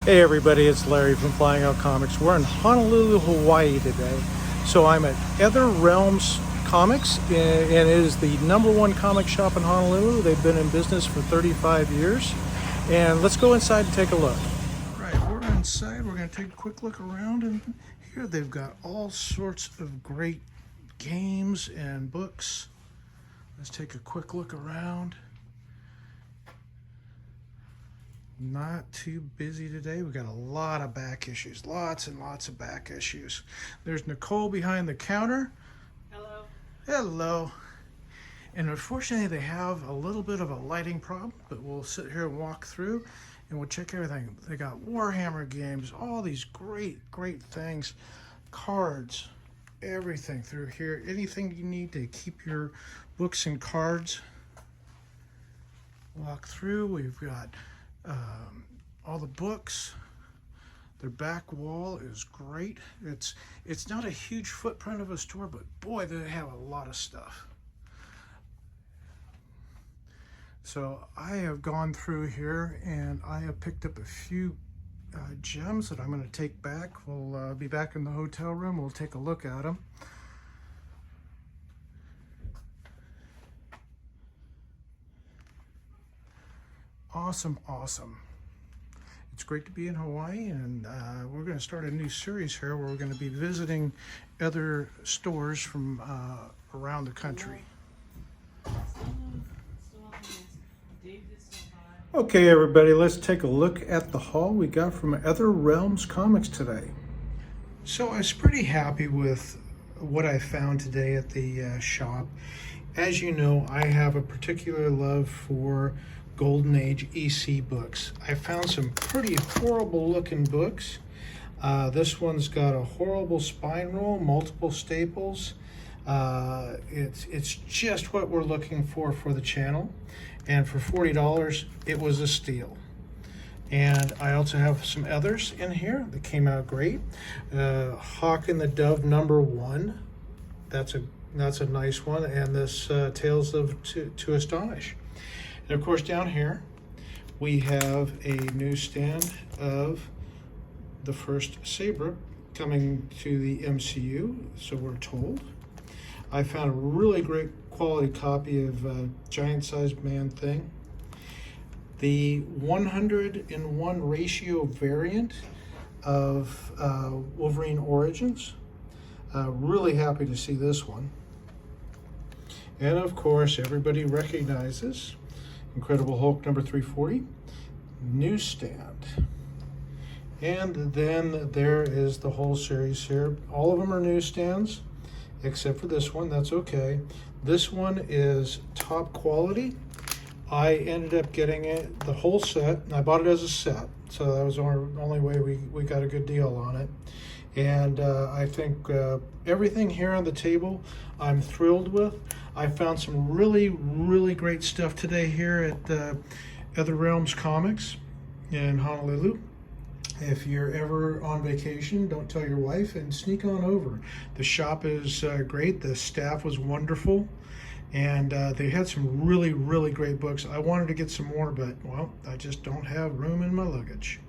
Hey everybody, it's Larry from Flying Out Comics. We're in Honolulu, Hawaii today. So I'm at Other Realms Comics, and it is the #1 comic shop in Honolulu. They've been in business for 35 years. And let's go inside and take a look. All right, we're inside. We're going to take a quick look around, and here they've got all sorts of great games and books. Let's take a quick look around. Not too busy today. We got a lot of back issues, lots and lots of back issues. There's Nicole behind the counter. Hello. Hello. And unfortunately they have a little bit of a lighting problem, but we'll sit here and walk through and we'll check everything. They got Warhammer games, all these great things, cards, everything through here. Anything you need to keep your books and cards. Walk through. We've got all the books. Their back wall is great. It's not a huge footprint of a store, but boy, they have a lot of stuff. So I have gone through here and I have picked up a few gems that I'm going to take back. We'll be back in the hotel room. We'll take a look at them. Awesome. It's great to be in Hawaii, and we're going to start a new series here where we're going to be visiting other stores from around the country. Okay, everybody, let's take a look at the haul we got from Other Realms Comics today. So I was pretty happy with what I found today at the shop. As you know, I have a particular love for Golden Age EC books. I found some pretty horrible looking books. This one's got a horrible spine roll, multiple staples. It's just what we're looking for the channel. And for $40, it was a steal. And I also have some others in here that came out great. Hawk and the Dove #1. That's a nice one. And this Tales of to Astonish. And of course, down here, we have a newsstand of the first Saber coming to the MCU, so we're told. I found a really great quality copy of Giant-Sized Man-Thing. The 101 ratio variant of Wolverine Origins. Really happy to see this one. And of course, everybody recognizes Incredible Hulk #340, newsstand. And then there is the whole series here. All of them are newsstands, except for this one. That's okay. This one is top quality. I ended up getting it, the whole set. I bought it as a set, so that was the only way we got a good deal on it. And I think everything here on the table I'm thrilled with. I found some really great stuff today here at Other Realms Comics in Honolulu. If you're ever on vacation, don't tell your wife and sneak on over. The shop is great. The staff was wonderful. And they had some really great books. I wanted to get some more, but well, I just don't have room in my luggage.